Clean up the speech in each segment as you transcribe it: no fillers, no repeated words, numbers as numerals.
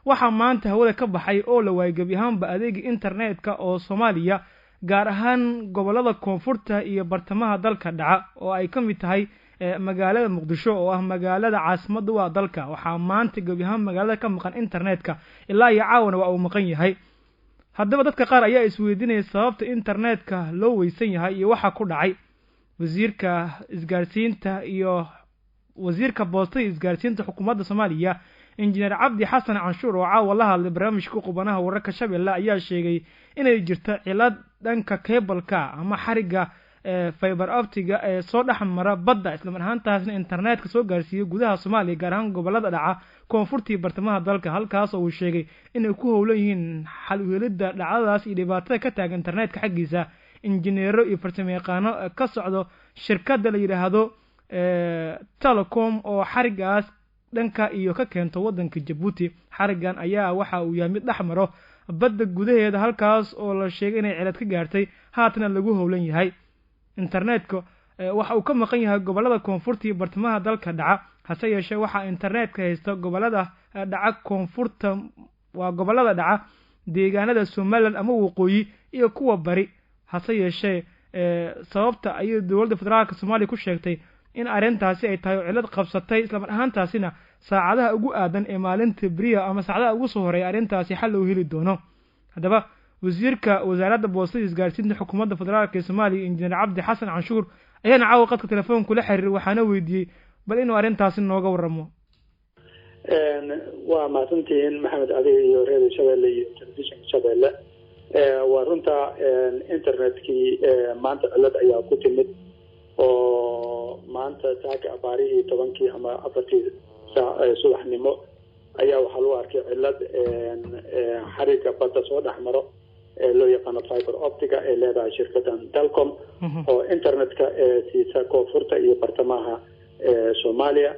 waxaa maanta hawada ka baxay oo la waayay gebi ahaanba adeega internetka oo Soomaaliya gaar ahaan gobolada koonfurta iyo bartamaha dalka dhaca oo ay ka mid tahay magaalada Muqdisho oo ah magaalada caasimadda waa dalka. waxaa maanta gebi ahaan magaalada ka maqan internetka ilaa iyo caawana waa uu maqan yahay. haddaba dadka qaar ayaa isweydiinaya sababta internetka loo weysan yahay iyo waxa ku dhacay. wasiirka isgaarsiinta iyo wasiirka boostada isgaarsiinta xukuumadda Soomaaliya injineer Cabdi Xasan Canshuur oo caawa la hadlay barnaamijka qubanaha wararka Shabeelle ayaa sheegay inay jirto cilad dhanka cable-ka ama xariga fiber optiga ee soo dhaxmara badda isla marhaantaasna internetka soo gaarsiiyo gudaha Soomaaliya gaar ahaan gobolada dhaca koonfurta iyo bartamaha dalka halkaas oo uu sheegay inay ku howlan yihiin xal u helidda dhacdadaas iyo dhibaatada ka taagan internetka xaggiisa. injineero iyo farsamayaqaano ka socdo shirkadda la yiraahdo Telecom oo xarigaas dhanka iyo ka keento wadanka Djibouti. xarigan ayaa waxa uu yahay mid dhaxmaro badda gudaheeda halkaas oo la sheegay inay cilad ka gaartay haatana lagu howlan yahay. internetka waxa uu ka maqan yahay gobolada koonfurta iyo bartamaha dalka dhaca hase yeeshee waxa internetka haysta gobolada dhaca koonfurta waa gobolada dhaca deegaanada Somaliland ama waqooyi iyo kuwa bari. hase yeeshee sababta ay dowladda federaalka Soomaaliya ku sheegtay in arintaasi ay tahay cilad qabsatay isla mar ahaantaasina saacadaha ugu aadan ee maalinta bariya ama saacadaha ugu soo horeeyay arintaasi xal loo heli doono. haddaba wasiirka wasaaradda boostada isgaarsiinta xukuumadda federaalka Soomaaliya injineer Cabdi Xasan Canshuur ayaa caawa qadka telefoonka la xiriiray waxaana weydiiyay bal inuu arintaasi nooga waramo. waa maasantiin Maxamed Ali iyo Radio Shabeelle iyo Television Shabeelle. waa runta internetkii maanta cilad ayaa ku timid oo maanta saaka abaarihii 10 ama 4 subaxnimo ayaa waxaa loo arkay cilad xariga badda soo dhaxmaro loo yaqaan fiber optica ee leedahay shirkaddan Telecom oo internetka siisa koonfurta iyo bartamaha Soomaaliya.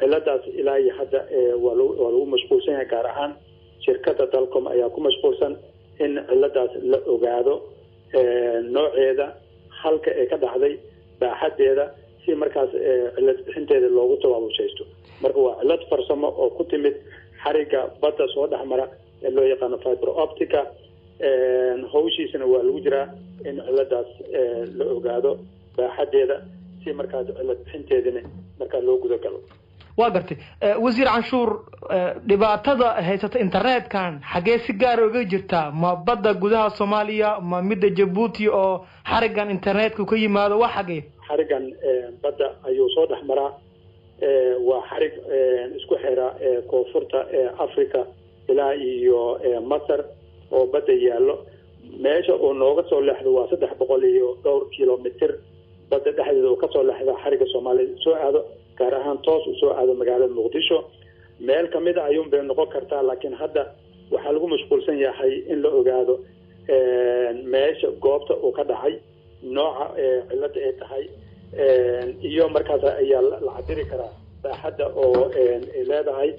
ciladaas ilaa iyo hadda waa lagu mashquulsan yahay gaar ahaan shirkadda Telecom ayaa ku mashquulsan in ciladaas la ogaado nooceeda halka ay ka dhacday baaxadeeda si markaas cilad bixinteeda loogu tabaabulshaysto. marka waa cilad farsamo oo ku timid xariga badda soo dhaxmara ee loo yaqaan fiber optica. hawshiisana waa lagu jiraa in ciladaas la ogaado baaxadeeda si markaas cilad bixinteedana marka loo guda galo. waa gartay wasiir Canshuur dhibaatada haysata internetkan xagee si gaar ah uga jirta ma badda gudaha Soomaaliya ma midda Djibouti oo xarigan internetka ka yimaado wax xagee xarigan badda ayuu soo dhaxmaraa waa xarig isku xira koonfurta Afrika ilaa iyo Masar oo badda yaalo meesha oo nooga soo leexdo waa 300 iyo dhowr kiiloomitir badda dhexdeeda oo ka soo leexda xariga Soomaaliya soo aado gaar ahaan toos u soo aado magaalada Muqdisho. meel kamid ah ayuun bay noqon kartaa laakiin hadda waxaa lagu mashquulsan yahay in la ogaado meesha goobta uu ka dhacay nooca cilada ay tahay iyo markaas ayaa la cabiri karaa baaxadda oo ay leedahay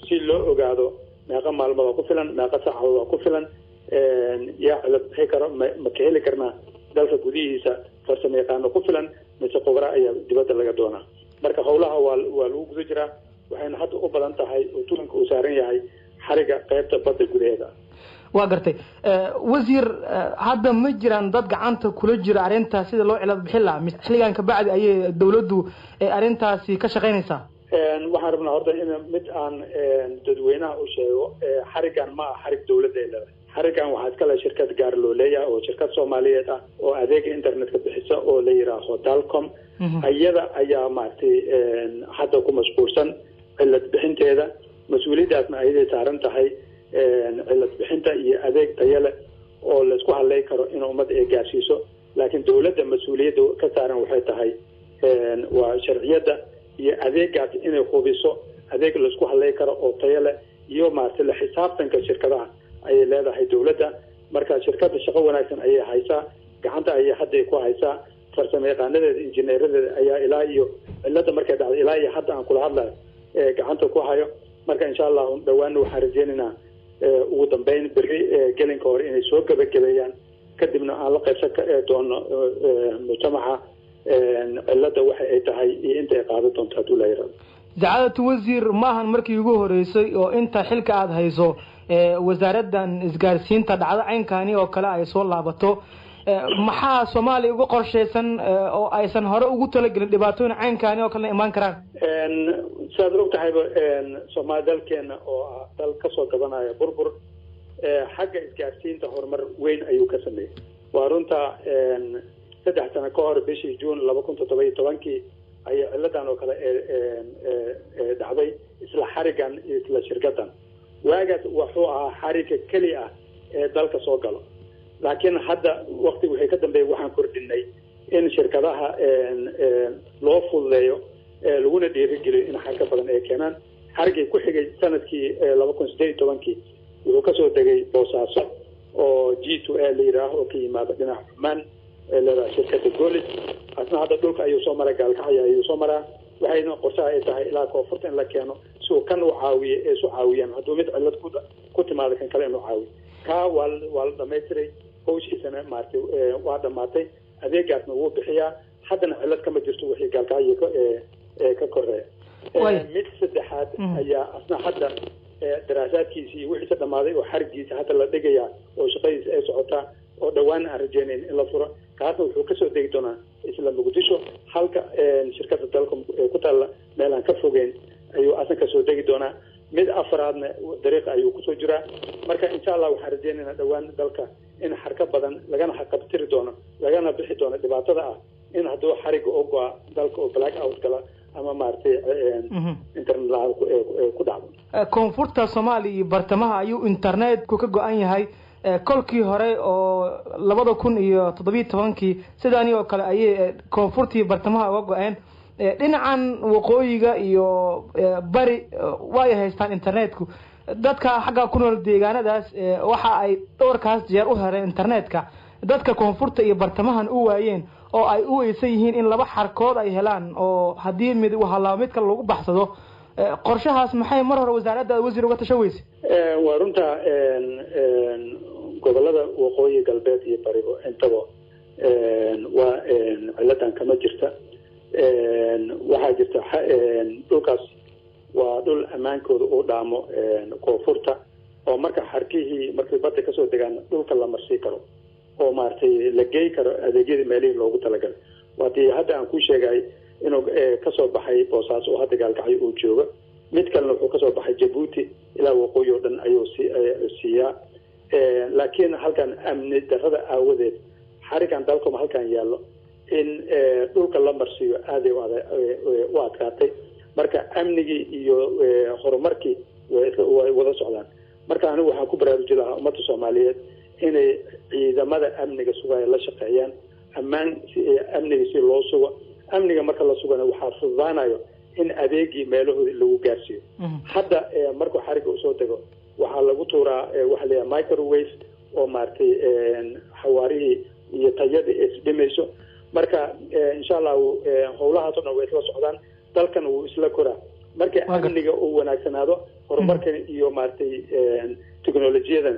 si loo ogaado meeqa maalmood ku filan meeqa saacadood ku filan yaa cilad bixi karo ma ka heli karnaa dalka gudihiisa farsamayaqaano ku filan mise khubaro ayaa dibadda laga doonaa. marka howlaha waa lagu guda jiraa waxayna hadda u badan tahay oo tulanka uu saaran yahay xariga qaybta badda gudaheeda. waa gartay wasiir hadda ma jiraan dad gacanta kula jira arintaas sida loo cilad bixin lahaa xilligan ka bacdi ayay dawladdu arintaasi ka shaqeynaysaa. waxaan rabnaa horta in mid aan dadweynaha u sheego xarigan ma aha xarig dawladda ay leedahay. xarigan waxaa iska leh shirkad gaar loo leeyahay oo shirkad Soomaaliyeed ah oo adeega internetka bixisa oo la yiraahdo Telecom. ayada ayaa maartay hadda ku mashquulsan cilad bixinteeda mas'uuliyadaasna ayay saaran tahay cilad bixinta iyo adeeg tayo leh oo la isku haleey karo in ummadda ay gaarsiiso. laakiin dawladda mas'uuliyadda ka saaran waxay tahay waa sharciyada iyo adeegaas inay hubiso adeeg la isku haleey karo oo tayo leh iyo maartay la xisaabtanka shirkadaha ay leedahay dawladda. marka shirkadda shaqo wanaagsan ayay haysaa gacanta ayay hadda ku haysaa farsamayaqaanadeeda injineeradeeda ayaa ilaa iyo cilada markay dhacday ilaa iyo hadda aan kula hadlayo gacanta ku hayo. marka insha Allah dhawaan waxaan rajaynaynaa ugu dambeyn bari gelinka hore inay soo gabagabeeyaan kadibna aan la qaybsan doono mujtamaca cilada waxa ay tahay iyo inta ay qaado doonto haduu la yiraahdo. Saacadatu wasiir maahan markii ugu horeysay oo inta xilka aad hayso wasaaraddan isgaarsiinta dhacdo caynkani oo kale ay soo laabato maxaa Soomaaliya uga qorsheysan oo aysan hore ugu talagelin dhibaatooyin caynkani oo kale imaan karaan saad ogtahay Soomaaliya dalkeena oo dal ka soo gabanaya burbur xagga isgaarsiinta horumar weyn ayuu ka sameeyay waa runta 3 sano ka hor bishii June 2017 ay ciladan oo kale dhacday isla xarigan isla shirkadan waagad wuxuu ahaa xariga kali ah ee dalka soo galo laakiin hadda waqtigu waxay ka dambeeyay waxaan kordhinay in shirkadaha loo fududeeyo laguna dhiirigeliyo in xarka badan ay keenaan xarigii ku xigay sanadkii 2018 wuxuu ka soo degay Boosaaso oo G2A la yiraahdo oo ka yimaada dhinaca Cumaan la shirkadda Golis asna hadda dhulka ayuu soo maray gaalkacyo ayuu soo maraa waxayna qorshaha ay tahay ilaa koonfurta in la keeno si uu kan u caawiyo ee soo caawiyaan hadduu mid cilad ku timaado kan kale inuu caawiyo ka waa la dhamaystiray howshiisana maartay waa dhamaatay adeegaasna wuu bixiyaa haddana cilad kama jirto wixii gaalkacyo ka koreeya mid saddexaad ayaa asna hadda daraasaadkiisii wixii dhamaaday oo xarigiisa hadda la dhigayaa oo shaqadiisa ay socotaa oo dhawaan aan rajeynayn in la furo kaasna wuxuu ka soo degi doonaa isla Muqdisho halka shirkadda dalka ku taala meel aan ka fogeyn ayuu asan ka soo degi doonaa mid afraadna dariiq ayuu ku soo jiraa marka insha Allah waxaan rajeynaynaa dhawaan dalka in xarka badan lagana xaqabtiri doono lagana bixi doono dhibaatada ah in hadduu xariga oo go'a dalka oo black out gala ama maartay internet la ku dhacdo koonfurta Soomaaliya iyo bartamaha ayuu internet ku ka go'an yahay kolkii hore oo 2017 sidaani oo kale ayay koonfurtii bartamaha uga go'een dhinacan waqooyiga iyo bari way haystaan internetku dadka xagga ku nool deegaanadaas waxa ay dhowrkaas jeer u heleen internetka dadka koonfurta iyo bartamahan u waayeen oo ay u weysan yihiin in laba xarkood ay helaan oo hadii mid waxa la mid kale lagu baxsado qorshahaas maxay mar hore wasaaradda wasiir uga tashaweysay waa runta gobolada waqooyi galbeed iyo barigo intaba waa ciladan kama jirta waxaa jirta dhulkaas waa dhul amaankooda u dhaamo koonfurta oo marka xarkihii markay badda kasoo degaan dhulka la marsii karo oo maartay la geey karo adeegyada meelihii loogu talagalay waadii hadda aan ku sheegay inuu kasoo baxay Boosaaso oo hadda gaalkacyo uu joogo mid kalena wuxuu kasoo baxay Djibouti ilaa waqooyi oo dhan ayuu siiyaa laakiin halkan amni darrada aawadeed xarigan dalkuma halkan yaallo in dhulka la marsiyo aad u adkaatay marka amnigii iyo horumarkii way wada socdaan marka anigu waxaan ku baraarujin lahaa ummadda Soomaaliyeed inay ciidamada amniga sugaya la shaqeeyaan amniga si loo sugo amniga marka la sugana waxaa fududaanayo in adeegii meelahooda lagu gaarsiiyo hadda markuu xariga u soo tago waxaa lagu tuuraa waxa la yiraahdaa microwave oo maartay xawaarihii iyo tayada isdhimayso marka insha Allah howlahaas oo dhan way isla socdaan dalkan uu isla koraa marka amniga uu wanaagsanaado horumarkan iyo maartay teknolojiyadan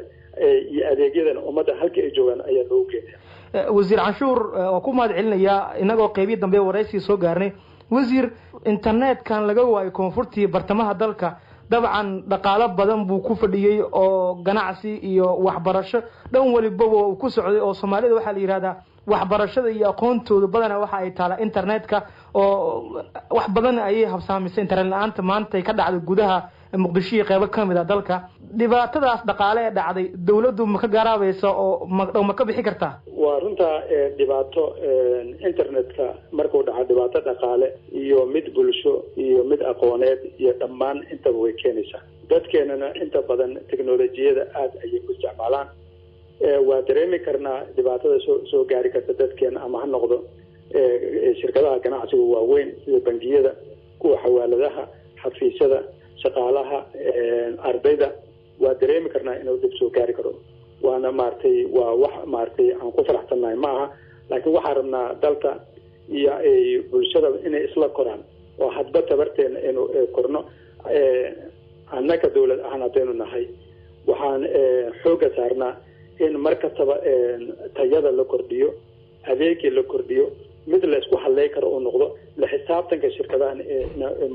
iyo adeegyadan ummadda halka ay joogaan ayaa loo geeyaa wasiir Canshuur oo ku mahad celinaya inagoo qeybi dambe waraysi soo gaarnay wasiir internetkan laga waayo koonfurtii bartamaha dalka dabcan dhaqaale badan buu ku fadhiyay oo ganacsi iyo waxbarasho dhan waliba uu ku socday oo Soomaalida waxa la yiraahdaa waxbarashada iyo aqoontooda badan waxa ay taala internetka oo wax badan ay habsaamisay internet la'aanta maanta ka dhacday gudaha Muqdisho iyo qaybo kamid ah dalka dhibaatadaas dhaqaale ee dhacday dawladdu ma ka garaabayso oo ma ka bixi kartaa waa runta dhibaato internetka markuu dhaco dhibaato dhaqaale iyo mid bulsho iyo mid aqooneed iyo dhammaan inta way keenaysaa dadkeenana inta badan teknolojiyada aad ayay u isticmaalaan waa dareemi karnaa dhibaatada soo gaari karta dadkeena ama ha noqdo shirkadaha ganacsiga waaweyn sida bangiyada kuwa xawaaladaha xafiisyada shaqaalaha ardayda waa dareemi karnaa inuu dib soo gaari karo waana maartay waa wax maartay aan ku faraxsanahay maaha laakiin waxaan rabnaa dalka iyo bulshada inay isla koraan oo hadba tabarteena inuu korno annaka dawlad ahaan haddaynu nahay waxaan xooga saarnaa in markastaba tayada la kordhiyo adeegii la kordhiyo mid la isku halay karo oo noqdo la xisaabtanka shirkadaha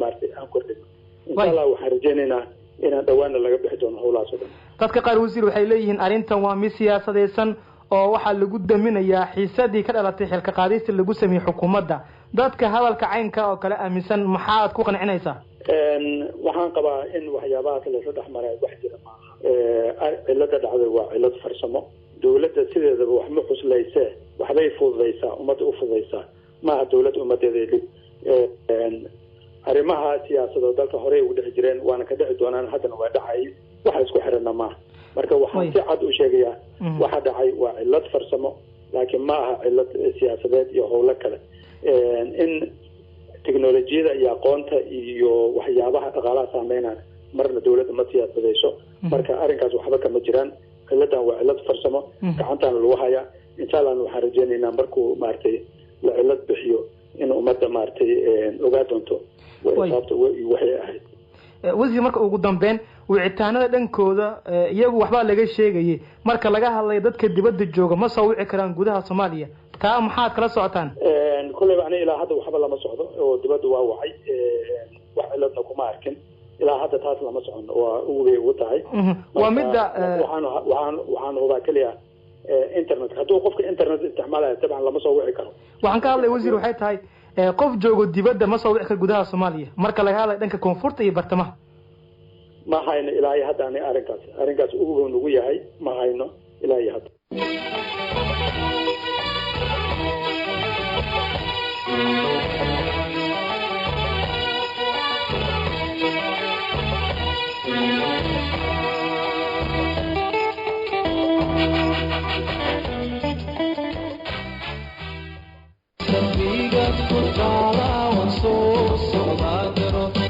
maartay aan kordhino insha Allah waxaan rajaynaynaa inaan dhawaana laga bixi doono howlahaas oo dhan. dadka qaar wasiir waxay leeyihiin arrintan waa mid siyaasadeysan oo waxaa lagu daminayaa xiisadii ka dhalatay xilka qaadista lagu sameeyay xukuumadda. dadka hadalka caynka oo kale aaminsan maxaad ku qancinaysaa? waxaan qabaa in waxyaabaha kale saddex maray wax jira maaha. cilada dhacday waa cilad farsamo. dawladda sideedaba wax ma xuslayse waxbay fududaysaa ummadda u fududaysaa maaha dawladda ummadeeda arrimaha siyaasadoo dalka horey ugu dhex jireen waana ka dhici doonaan haddana waa dhacay waxa isku xirana maaha. marka waxaan si cad u sheegayaa waxa dhacay waa cilad farsamo laakiin ma aha cilad siyaasadeed iyo howlo kale. in teknolojiyada iyo aqoonta iyo waxyaabaha dhaqaalaha saameynaya marna dawladda ma siyaasadeyso. marka arrinkaas waxba kama jiraan. ciladan waa cilad farsamo gacantaana lagu hayaa. insha allah waxaan rajeynaynaa markuu maaragtay la cilad bixiyo in ummadda maaragtay ogaa doonto sababta waxay ahayd. wasiir marka ugu dambeyn wicitaanada dhankooda iyagu waxbaa laga sheegayay marka laga hadlayo dadka dibadda jooga ma soo wici karaan gudaha Soomaaliya. taa maxaad kala socotaan? kullayba aniga ilaa hadda waxba lama socdo oo dibadda waa wacay wax ciladna kuma arkin ilaa hadda taas lama socono waa ugu tahay. waa midda waxaan hubaa kaliya internet hadduu qofka internet isticmaalayo tabcan lama soo wici karo. waxaan ka hadlay wasiir waxay tahay qof joogo dibadda ma soo wici karo gudaha Soomaaliya marka laga hadlayo dhanka koonfurta iyo bartamaha. ma hayno ilaa hadda ani arrinkaas ugu nugu yahay ma hayno ilaa hadda.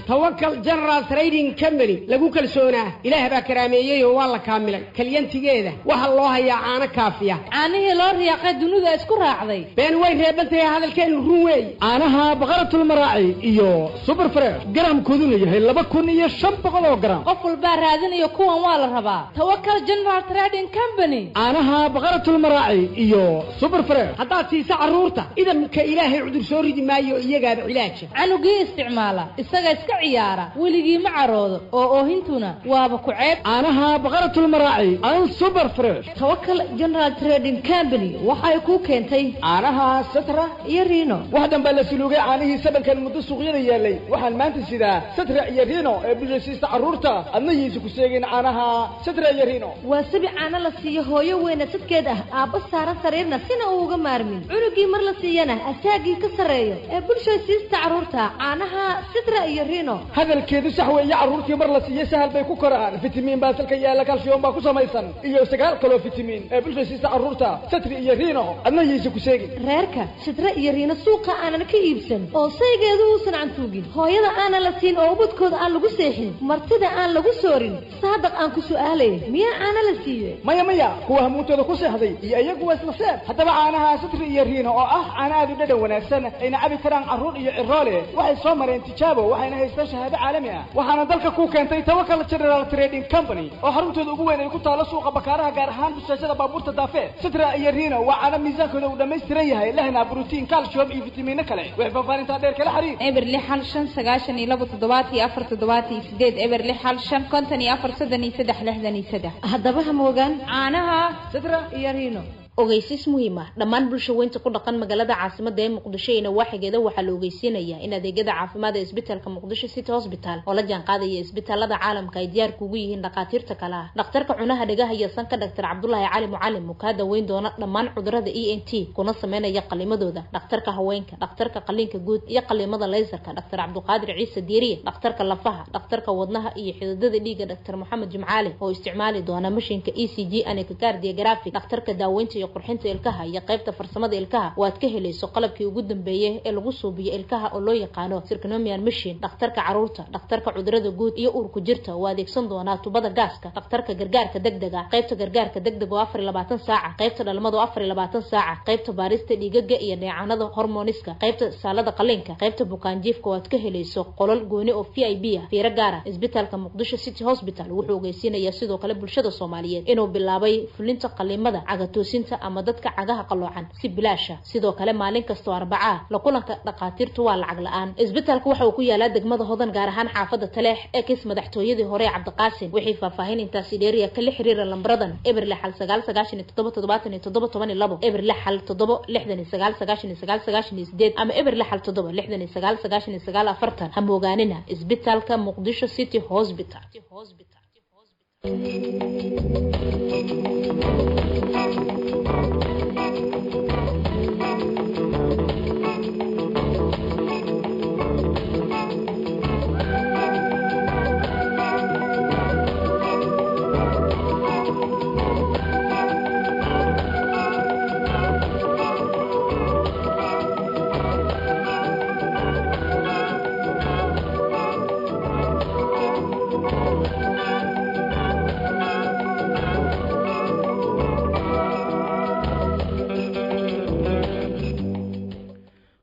توكل جنرال تريدين كمباني لغو كلسونا إله با كراميي والله كاملا كلينتيgeeda waxa loo hayaa caana kaafiya caanaha loo riyaaqay dunida isku raacday been way reebantay hadalkeen run weey caanaha baqaratul maraaci iyo super fresh gramkooduna yahay 2500 gram qof walba raadinayo kuwan waa la rabaa توكل جنرال تريدين كمباني caanaha baqaratul maraaci iyo super fresh hadaa tiisa caruurta idan ka ilaahay cudur soo ridi maayo iyaga cilaaj canugi isticmaala isaga iska ciyaara weligii ma caroodo oo oohintuna waaba ku ceeb caanaha baqaratul maraaci aan super fresh توكل جنرال تريدين كمباني waxay ku keentay caanaha satra iyo riino waxdan baa la suluugay caanihii sabankan muddo suuqyada yaalay waxaan maanta sidaa satra iyo riino ee bulshadiisa caruurta adnayiisa ku sheegeen caanaha satra iyo riino waa sabi caana la siiyo hooyo weyn sadkeed ah aabba saaran sariirna sina uu uga maarmin cunugii mar la siiyana asaagii ka sareeyo ee bulshadiisa caruurta caanaha satra iyo riino hadalkeedu sax weeye caruurtii mar la siiyo sahal bay ku koraan fitamiin baasalka yaala calcium baa ku samaysan iyo sagaal kalo fitamiin ee bulshadiisa caruurta satra iyo riino adnayiisa ku sheegay reerka satra iyo riino suuqa aanan ka iibsan oo saygeedu uusan cantuugin hooyada aanan la siin oo ubadkooda aan lagu seexin martida aan lagu soorin saadaq aan ku su'aalay miyaa caana la siiyay maya kuwa hamuuntooda ku seexday iyo iyagu waa isla seed haddaba caanaha satra iyo riino oo ah caana aad u dhadhan wanaagsan ayna cabi karaan caruur iyo ciroole waxay soo mareen tijaabo waxayna haystaan shahaado caalami ah waxaana dalka ku keentay توكل جنرال تريدين كمباني oo xaruntooda ugu weyn ay ku taalo suuqa bakaaraha gaar ahaan bulshada baabuurta daafe satra iyo riino waa caana miisaankooda uu dhameystiran yahay lehna borotiin calcium iyo fitamiino kale wax faafarinta dheer kala xariir eber 659 eber 654 haddaba ha moogaan caanaha satra iyo riino ogeysiis muhiim ah dhammaan bulshooyinka ku dhaqan magaalada caasimadda ee Muqdisho ina waaxigeeda waxa la ogeysiinayaa in adeegyada caafimaad ee isbitaalka Muqdisho City Hospital oo la jaan qaadaya isbitaalada caalamka ay diyaar kugu yihiin dhaqaatiirta kala ah dhakhtarka cunaha dhagaha iyo sanka Dr. Cabdullaahi Cali Mucallim mukaada weyn doona dhammaan cudurrada ENT kuna sameynaya qalimadooda dhakhtarka haweenka dhakhtarka qaliinka guud iyo qalimada laserka Dr. Cabduqaadir Ciise Diiriye dhakhtarka lafaha dhakhtarka wadnaha iyo xididada dhiigga Dr. Maxamed Jimcaali oo isticmaali doona mashiinka ECG echocardiogram dhakhtarka daaweynta qurxinta ilkaha iyo qaybta farsamada ilkaha waad ka helayso qalabkii ugu dambeeyay ee lagu suubiyo ilkaha oo loo yaqaano circonomian machine dhakhtarka caruurta dhakhtarka cudurrada guud iyo uurku jirta oo adeegsan doona tubada gaaska dhakhtarka gargaarka degdega qaybta gargaarka degdega oo 24 saac qaybta dhalmada 24 saac qaybta baarista dhiigga iyo dheecaanada hormooniska qaybta saalada qaliinka qaybta bukaanjiifka waad ka helayso qolal gooni oo VIP ah fiiro gaar ah isbitaalka Muqdisho City Hospital wuxuu ogeysiinayaa sidoo kale bulshada Soomaaliyeed inuu bilaabay fulinta qalimada caga toosinta ama dadka cagaha qaloocan si bilaasha sidoo kale maalin kasta oo Arbaca la kulanka dhaqaatiirtu waa lacag la'aan isbitaalku waxa uu ku yaalaa degmada Hodan gaar ahaan xaafadda Taleex ee kiis madaxtooyadii hore Cabdiqaasim wixii faahfaahin intaasi dheeriya kala xiriira lambradan eberle xal 9977712 eberle xal 7699998 ama eberle xal 7699940 hamoogaanina isbitaalka Muqdisho City Hospital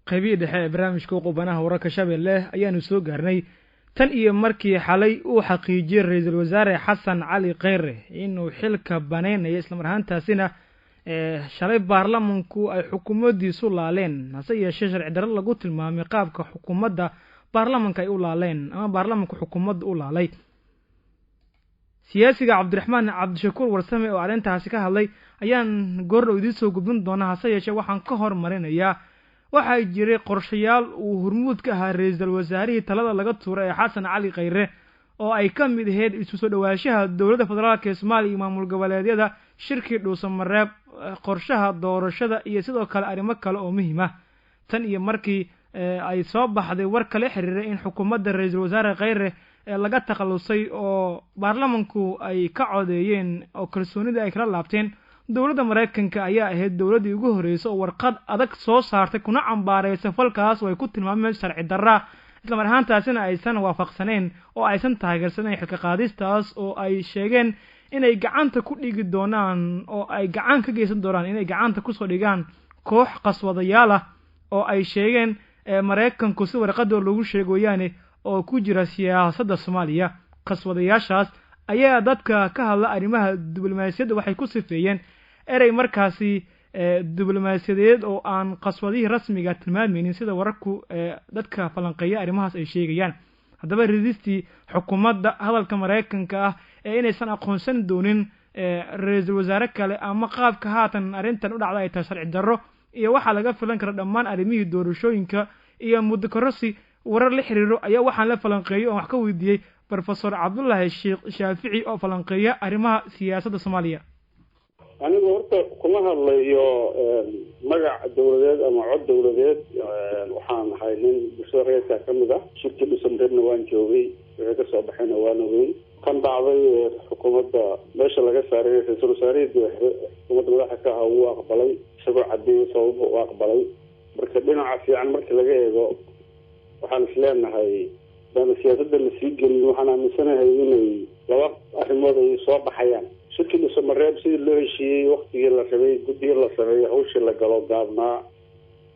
qaybiyada dhexe ee barnaamijka qubanaha wararka Shabeelle ayaanu soo gaarnay tan iyo markii xalay uu xaqiijiyay ra'iisul wasaare Xasan Cali Kheyre inuu xilka baneynayo isla marhaantaasina shalay baarlamanku ay xukuumadiisu laaleen hase yeeshee sharci darro lagu tilmaamay qaabka xukuumadda baarlamanka ay u laaleen ama baarlamanku xukuumadda u laalay siyaasiga Cabdiraxmaan Cabdishakuur Warsame oo arrintaasi ka hadlay ayaan goor idin soo gudbin doonaa hase yeeshee waxaan ka hormarinayaa waxay jiray qorshayaal uu hormuud ka ahaa ra'iisul wasaarihii talada laga tuuray Xasan Cali Kheyre oo ay ka mid ahayd isu soo dhawaashaha dawladda federaalka Soomaaliya iyo maamul goboleedyada shirkii Dhuusamareeb qorshaha doorashada iyo sidoo kale arrimo kale oo muhiim ah tan iyo markii ay soo baxday war kale xiriiray in xukuumadda ra'iisul wasaare Kheyre laga takhalusay oo baarlamanku ay ka codeeyeen oo kalsoonida ay kala laabteen dawladda Mareykanka ayaa ahayd dawladii ugu horeysay oo warqad adag soo saartay kuna cambaareysan falkaas oo ay ku tilmaameen sharci darro isla mar ahaantaasina aysan waafaqsaneen oo aysan taageersaneen xilka qaadistaas oo ay sheegeen inay gacanta ku dhigi doonaan oo ay gacan ka geysan doonaan inay gacanta ku soo dhigaan koox qaswadayaal ah oo ay sheegeen Mareykanku si warqadda lagu sheegoyaane oo ku jira siyaasadda Soomaaliya qaswadayaashaas ayaa dadka ka hadla arrimaha diblomaasiyadda waxay ku sifeeyeen erey markaasi diblomaasiyadeed oo aan qaswadihii rasmiga tilmaamaynin sida wararku dadka falanqeeya arrimahaas ay sheegayaan haddaba ridistii xukuumadda hadalka Mareykanka ah inaysan aqoonsan doonin ra'iisul wasaare kale ama qaabka haatan arrintan u dhacday ay tahay sharci darro iyo waxa laga filan kara dhammaan arrimihii doorashooyinka iyo muddo kororsi warar la xiriiro ayaa waxaan la falanqeeyay oo wax ka weydiiyay Professor Cabdullaahi Sheekh Shaafici oo falanqeeya arrimaha siyaasadda Soomaaliya anigu horta kuma hadlayo magac dawladeed ama cod dawladeed waxaan ahay nin bulshada reerka ka mid ah shirkii Dhuusamareebna waan joogay wixii ka soo baxayna waan ogey kan dhacday xukuumadda meesha laga saaray ra'iisul wasaarihii xukuumadda madaxa ka ah uu aqbalay isagoo cadeeyay sabab uu aqbalay marka dhinaca fiican marka laga eego waxaan isleenahay siyaasadda la sii gelin waxaan aaminsanahay inay laba arrimood ay soo baxayaan shirkii Dhuusamareeb sidii loo heshiiyey waqtigii la rabay guddiga la sameeyay hawshii la galo gaabnaa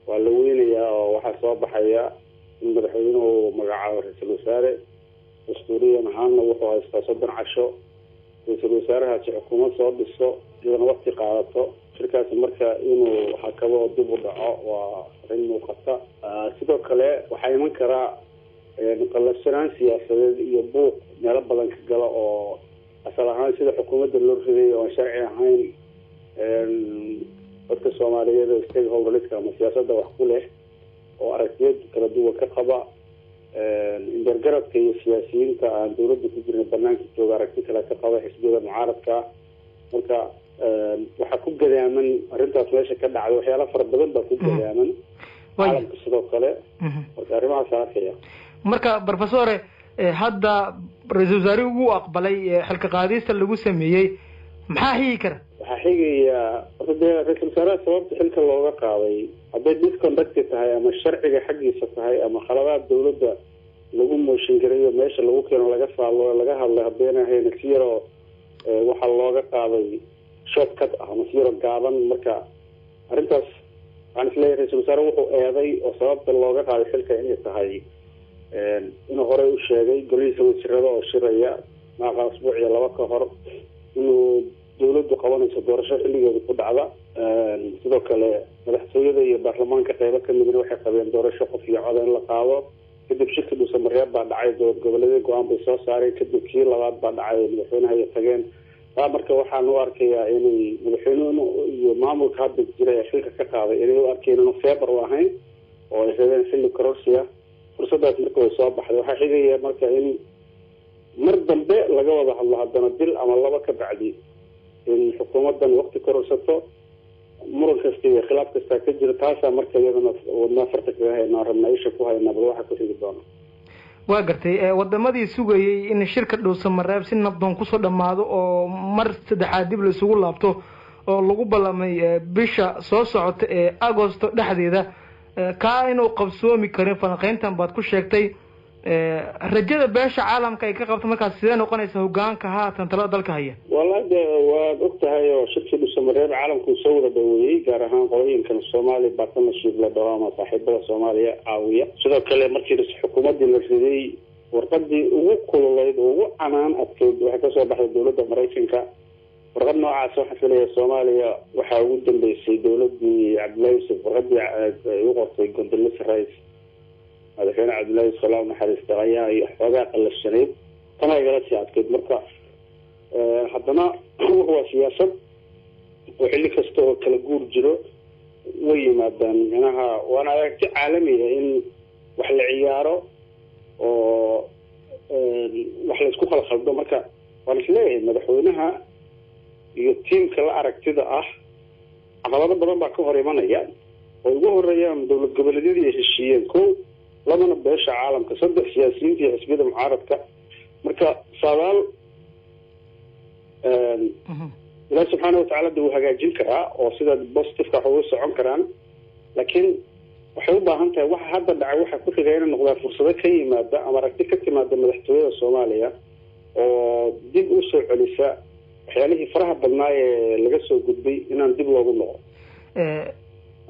waa la weynayaa oo waxaa soo baxaya in madaxweynuhu magacaabo ra'iisul wasaare dastuuriyan ahaanna wuxuu haystaa 30 casho ra'iisul wasaarahaasi xukuumad soo dhiso iyadana waqti qaadato shirkaasi marka inuu hakabo dib u dhaco waa arrin muuqata sidoo kale waxaa iman karaa qalabsanaan siyaasadeed iyo buuq meelo badan ka gala oo asal ahaan sida xukuumadda loo riday oo sharci ahayn dadka Soomaaliyeed ee stakeholderska ama siyaasadda wax ku leh oo aragtiyad kala duwan ka qaba indergaradka iyo siyaasiyiinta aan dawladda ku jirin banaanka jooga aragti kale ka qaba xisbiyada mucaaradka marka waxa ku gadaaman arrintaas meesha ka dhacday waxyaalo fara badan baa ku gadaaman caalamka sidoo kale marka arrimahaas arkaya marka Professor hadda ra'iisul wasaarihu uu aqbalay xilka qaadista lagu sameeyay maxaa xigi kara waxa xigaya ra'iisul wasaaraha sababta xilka looga qaaday hadday disconduct tahay ama sharciga xaqiisa tahay ama khaladaad dawladda lagu mooshin gareeyo meesha lagu keeno laga saalo laga hadlay habeena hayna siro waxa looga qaaday shortcut ama siro gaaban marka arrintaas aan isleeyahay ra'iisul wasaaraha wuxuu eeday oo sababta looga qaaday xilka inay tahay inuu hore u sheegay golihiisa wasiirada oo shiraya maaqa usbuuciya laba ka hor inuu dawladdu qabanayso doorasho xilligeeda ku dhacda sidoo kale madaxtooyada iyo baarlamaanka qaybo ka midna waxay qabeen doorasho qof iyo cod in la qaado kadib shirka dhuusamareeb baa dhacay dowlad goboleedyada go-aan bay soo saareen kadib kii labaad baa dhacay madaxweynaha ay tageen taa marka waxaan u arkayaa inay madaxweynuhu iyo maamulka hadda jira ee xilka ka qaaday inay u arkeen inuu feebar u ahayn oo ay rabeen xilli kororsiya fursadaas marka way soo baxday waxaa xigaya marka in mar dambe laga wada hadlo haddana bil ama laba ka bacdi in xukuumaddan waqti kororsato muran kasta iyo khilaaf kasta ka jira taasaa marka iyadana wadnaa farta kaga haynaa rabnaa isha ku haynaa bal waxa ku xigi doona waa gartay wadamadii sugayay in shirka dhuusamareeb si nabdoon kusoo dhammaado oo mar saddexaad dib la isugu laabto oo lagu ballamay bisha soo socota ee agosto dhexdeeda kaa inuu qabsoomi karin falanqayntan baad ku sheegtay rajada beesha caalamka ay ka qabto markaas sidee noqonaysa hogaanka haatan talada dalka haya wallahi de waad ogtahay oo shirkii dhuusamareeb caalamku soo wada dhaweeyey gaar ahaan qolooyinkan soomaaliya partnership la dhaho ama saaxiibada soomaaliya caawiya sidoo kale markii xukuumaddii la riday warqadii ugu kululayd oo ugu canaan adkeyd waxay kasoo baxday dowladda maraykanka warqad noocaas waxaa filaya soomaaliya waxaa ugu dambeysay dowladii cabdullahi yusuf warqadii ay u qortay Condoleezza Rice madaxweyne cabdullahi yusuf salaam naxariista ayaa xoogaa qalashanayd tana igala sii adkeyd marka haddana waa siyaasad oo xilli kasta oo kala guur jiro way yimaadaan micnaha waana aragti caalamiya in wax la ciyaaro oo wax la isku khalkhaldo marka waan isleeyahay madaxweynaha iyo tiimka la aragtida ah caqabado badan baa ka hor imanaya oo ugu horeeyaan dowlad goboleedyadii ay heshiiyeen kow labana beesha caalamka saddex siyaasiyiinta iyo xisbiyada mucaaradka marka saadaal ilaahi subxaana watacaala de wuu hagaajin karaa oo sida positiveka wax uga socon karaan laakiin waxay u baahan tahay waxa hadda dhacay waxa ku xigay inay noqdaan fursado ka yimaada ama aragti ka timaada madaxtooyada soomaaliya oo dib u soo celisa waxyaalihii faraha badnaa ee laga soo gudbay inaan dib loogu noqo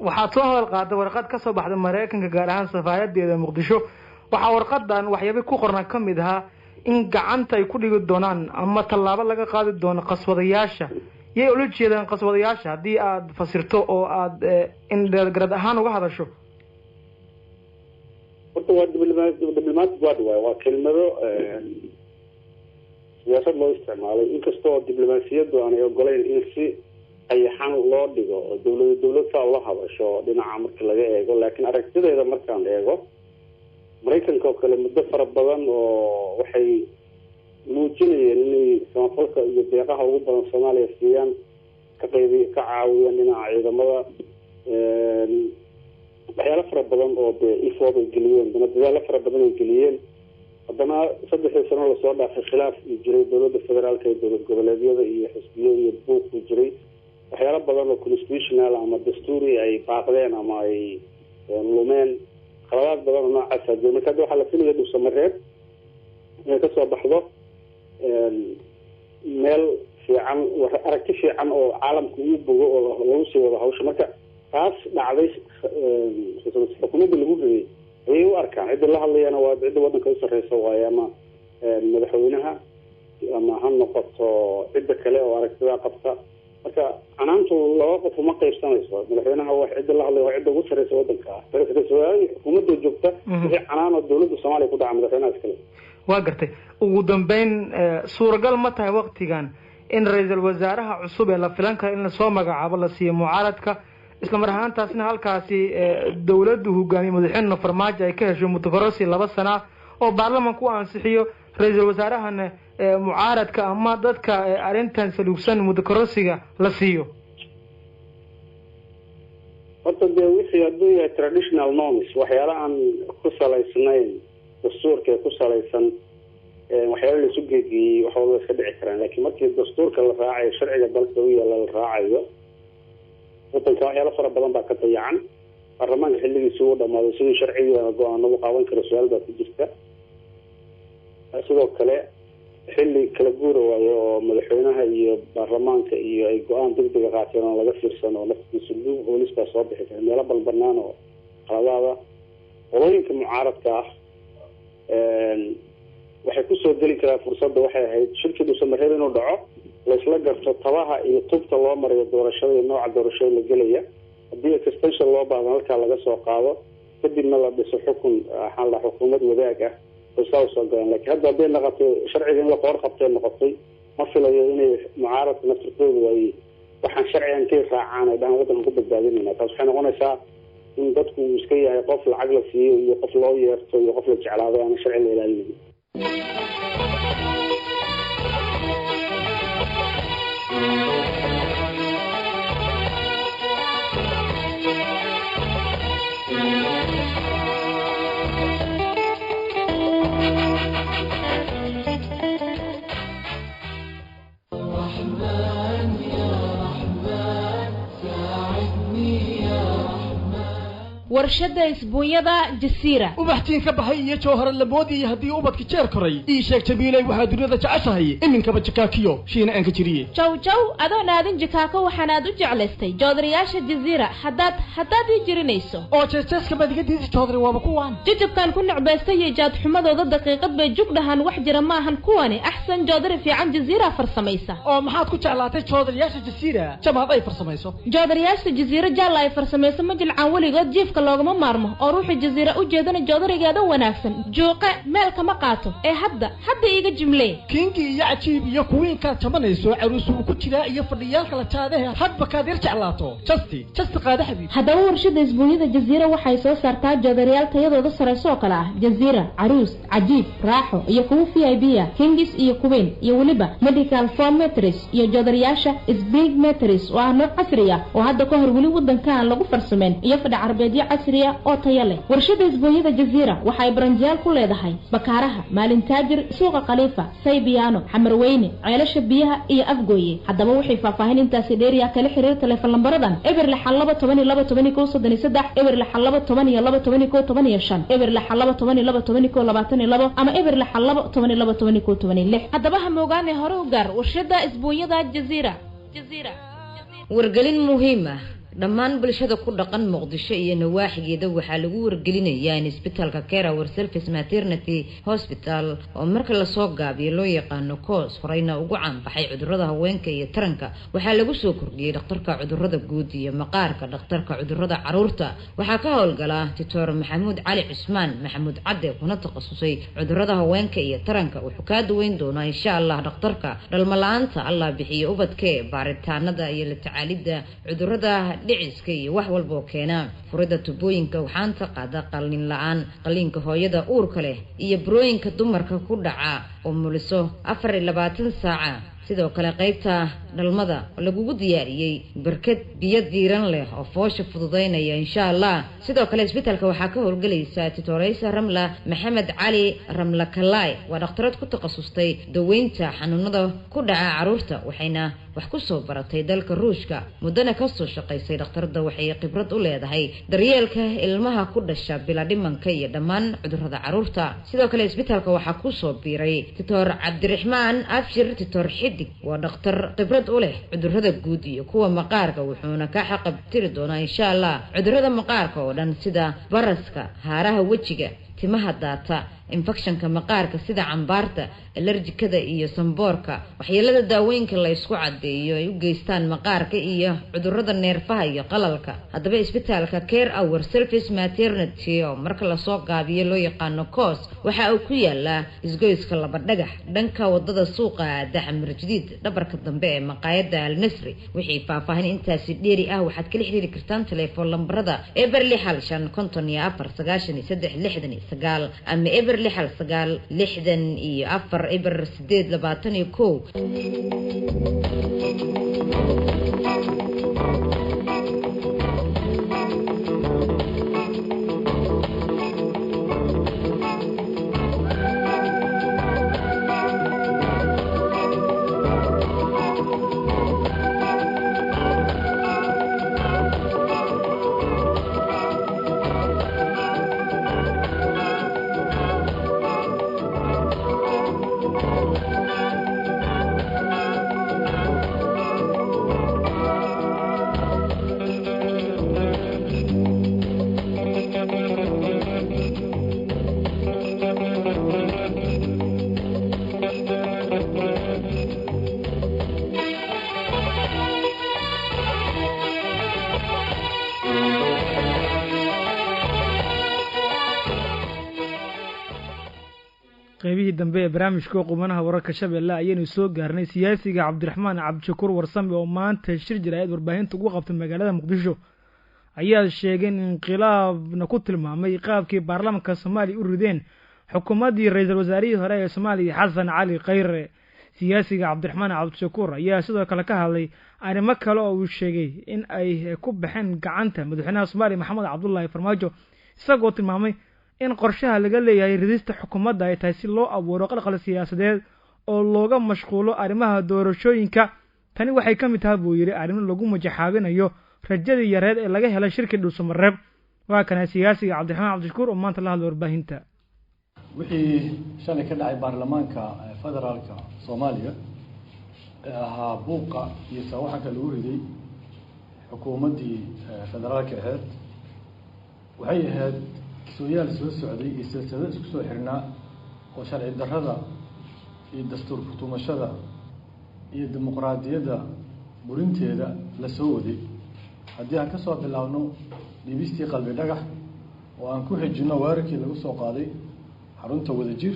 waxaad soo hadal qaaday warqad ka soo baxday maraykanka gaar ahaan safaaradeeda muqdisho waxaa warqadan waxyaabo ku qornaa ka mid ahaa in gacanta ay ku dhigi doonaan ama tallaabo laga qaadi doono qaswadayaasha yay ula jeedaan qaswadayaasha haddii aada fasirto oo aada in garad ahaan uga hadasho horta waa diblomatic word waay waa kelmado siyaasad loo isticmaalay inkastoo diblomaasiyaddu aanay ogolayn in si ayaxan loo dhigo oo dowlad saa ula hadasho dhinaca marka laga eego laakiin aragtideeda markaan eego maraykanka oo kale muddo fara badan oo waxay muujinayeen inay samafalka iyo deeqaha ugu badan soomaaliya siiyaan ka caawiyaan dhinaca ciidamada waxyaalo fara badan oo dee ifoob ay geliyeen dana dadaalo fara badan ay geliyeen haddana saddexdii sano lasoo dhaafay khilaaf uu jiray dowladda federaalka iyo dowlad goboleedyada iyo xisbiyo iyo buuq uu jiray waxyaalo badan oo constitutional ama dastuuri ay baaqdeen ama ay lumeen qaladaad badan oo noocaasa jira marka hadda waxaa la filaya dhuusamareeb inay kasoo baxdo meel fiican aragti fiican oo caalamka uu bogo oo lagu sii wado hawsha marka taas dhacday xukuumadda lagu riyay ayay u arkaan cidda la hadlayana waa cidda waddanka u sarreysa waaye ama madaxweynaha ama ha noqoto cidda kale oo aragtidaa qabta marka canaantu laba qof uma qaybsanayso madaxweynaha wax cidda la hadlaya waa cidda ugu sarreysa waddanka ah xukuumadda joogta wixii canaan oo dowladda soomaaliya ku dhaca madaxweynaha iskale waa gartay ugu dambeyn suuragal ma tahay waktigan in ra-iisul wasaaraha cusub ee la filan kara in lasoo magacaabo la siiyo mucaaradka isla mar ahaantaasna halkaasi dowladdu hogaamiye madaxweyne farmaajo ay ka hesho mutakororsi 2 sano oo baarlamaanku ansixiyo ra-iisul wasaarahana mucaaradka ama dadka arrintan saluugsan mutakororsiga la siiyo horta dee wixii hadduu yahay traditional norms waxyaala aan ku salaysnayn dastuurka ku salaysan waxyaala la isu geegiyey wax walba iska dhici karaan laakiin markii dastuurka la raacayo sharciga dalka u yaalla la raacayo waddanka waxyaalo fara badan baa ka dayacan baarlamaanka xilligiisi uu dhamaaday sidii sharciga go-aanadu qaadan kara su-aal baa ku jirta sidoo kale xilli kala guura waayo oo madaxweynaha iyo baarlamaanka iyo ay go-aan degdega qaateen oo laga fiirsan oo naftiisa duub hoolis baa soo bixi kara meelo balbanaan oo qaladaada qolooyinka mucaaradka ah waxay kusoo geli karaa fursadda waxay ahayd shirkii dhuusamareeb inuu dhaco laysla garto tabaha iyo tubta loo marayo doorashada iyo nooca doorashada la gelaya haddii extension loo baahdo halkaa laga soo qaado kadibna la dhiso xukun xalla xukuumad wadaag ah oo soo galaan laakiin hadda hadday noqoto sharciga in la qoor qabtay noqotay ma filayo inay mucaaradka naftirkooda waayey waxaan sharciga intay raacaan ay dhahaan waddanka ku badbaadinayna taas waxay noqonaysaa in dadku uu iska yahay qof lacag la siiyo iyo qof loo yeerto iyo qof la jeclaado aan sharci la ilaalinayn warshada isbuunyada jasiira ubaxtiin ka baxay iyo jawhar lamoodii haddii ubadka jeer koray ii sheeg jabiilay waxaa dunida jeceshahay iminkaba jakaakiyo shiina aan ka jiriye jaw adoon aadin jakaako waxaanaad u jeclaystay joodariyaasha jasiira haddaad ii jirinayso oo jeeska baad iga diidi joodari waaba kuwaan jajabkaan ku necbaystay iyo jaad xumadooda daqiiqad bay jugdhahan wax jira maahan kuwani axsan joodari fiican jasiira farsamaysa oo maxaad ku jeclaatay joodariyaasha jasiira jamaad ay farsamayso joodariyaasha jasiira jaalla ay farsamayso ma jilcaan weligood jiifka loogama maarmo oo ruuxa jasiira u jeedana joodarigeeda wanaagsan juuqe meel kama qaato ee hadda iiga jimlee kingi iyo cajiib iyo kuwiinkaad jabanayso caruusu uu ku jiraa iyo fadhiyaalka la jaadahe hadba kaad yar jeclaato jasti qaada xabiib haddaba warshada isbuunyada jasiira waxay soo saartaa joodariyaal tayadooda sareyso oo kale ah jasiira caruus cajiib raaxo iyo kuwa VIP ah kingis iyo kuweyn iyo weliba medical foam mattress iyo joodariyaasha Spring mattress oo ah nooc casri ah oo hadda ka hor weli wadankan lagu farsameen iyo fadhi carbeedyo casri ah oo tayo leh warshada isbuunyada jasiira waxay baranjiyaal ku leedahay bakaaraha maalin taajir suuqa khaliifa saybiyaano xamarweyne ceelasha biyaha iyo afgooye haddaba waxay faahfaahin intaasi dheeriya kala xiriir telefoon lambaradan eber 12 eber 12 eber 12 ama eber 12 haddaba ha moogaane hore u gaar warshada isbuunyada jasiira wargelin muhiim ah dhammaan bulshada ku dhaqan Muqdisho iyo nawaaxigeeda waxaa lagu wargelinayaa in isbitaalka Care Our Service Maternity Hospital oo marka la soo gaabiyo loo yaqaano COS horeyna ugu caan baxay cudurrada haweenka iyo taranka waxaa lagu soo kordhiyay dhakhtarka cudurrada guud iyo maqaarka dhakhtarka cudurrada caruurta waxaa ka howlgala Dr. Maxamuud Cali Cusmaan Maxamuud Cadde kuna takhasusay cudurrada haweenka iyo taranka wuxuu ka duweyn doonaa insha Allah dhakhtarka dhalmalaanta Allah bixiyo ubadka baaritaanada iyo la tacaalida cudurrada dhiciska iyo wax walba oo keena furida tubooyinka waxaan qaada qalin la'aan qalinka hooyada uurka leh iyo burooyinka dumarka ku dhaca oo muliso 24 saaca sidoo kale qaybta dhalmada lagu diyaariyay barkad biyo diiran leh oo foosha fududeynaya insha Allah sidoo kale isbitaalka waxaa ka howlgalaysa Titoreysa Ramla Maxamed Cali Ramla Kalay waa dhakhtarad ku takhasustay daweynta xanuunada ku dhaca caruurta waxayna wax ku soo baratay dalka Ruushka mudana ka soo shaqaysay dhakhtarada waxay khibrad u leedahay daryeelka ilmaha ku dhasha bila dhimanka iyo dhammaan cudurrada caruurta sidoo kale isbitaalka waxaa ku soo biiray Titor Cabdiraxmaan Afshir Titor Xidig waa dhakhtar khibrad u leh cudurrada guud iyo kuwa maqaarka wuxuuna ka xaqabtiri doonaa insha Allah cudurrada maqaarka oo dhan sida baraska haaraha wajiga timaha daata infectionka maqaarka sida cambaarta allergikada iyo samboorka waxyeelada daawooyinka la isku cadeeyo ay u geystaan maqaarka iyo cudurrada neerfaha iyo qalalka haddaba isbitaalka Care Our Service Maternity oo marka la soo gaabiyo loo yaqaano COS waxa uu ku yaalaa isgoyska laba dhagax dhanka wadada suuqa Daxmar Jadiid dhabarka dambe ee maqaayada Al Nasri wixii faahfaahin intaasi dheeri ah waxaad kala xiriiri kartaan telefoon lambarada eber 654 ama eber 6 60 iyo 4 eber 821 dambe ee barnaamijka qubanaha wararka Shabeelle ayaynu soo gaarnay siyaasiga Cabdiraxmaan Cabdishakuur Warsame oo maanta shir jiraayad warbaahinta ugu qabtay magaalada Muqdisho ayaa sheegay in inqilaabna ku tilmaamay qaabkii baarlamaanka Soomaaliya u rideen xukuumadii ra'iisul wasaarihii hore ee Soomaaliya Xasan Cali Khayre. siyaasiga Cabdiraxmaan Cabdishakuur ayaa sidoo kale ka hadlay arrimo kale oo uu sheegay in ay ku baxeen gacanta madaxweynaha Soomaaliya Maxamed Cabdullaahi Farmaajo isagoo tilmaamay in qorshaha laga leeyahay ridista xukuumadda ay tahay si loo abuuro qalqal siyaasadeed oo looga mashquulo arrimaha doorashooyinka. tani waxay ka mid tahay buu yiri arrimo lagu majaxaabinayo rajadii yareed ee laga helay shirkii Dhuusamareeb. waa kana siyaasiga Cabdiraxmaan Cabdishakuur oo maanta la hadlay warbaahinta. wixii shalay ka dhacay baarlamaanka federaalka Soomaaliya ahaa buuqa iyo sawaxanka lagu riday xukuumaddii federaalka ahayd waxay ahayd sooyaal soo socday iyo silsilado isku soo xirnaa oo sharci darrada iyo dastuur kutumashada iyo dimuqraadiyadda burinteeda la soo waday. haddii aan ka soo bilaabno dhibistii qalbi dhagax oo aan ku xijino weerarkii lagu soo qaaday xarunta Wadajir,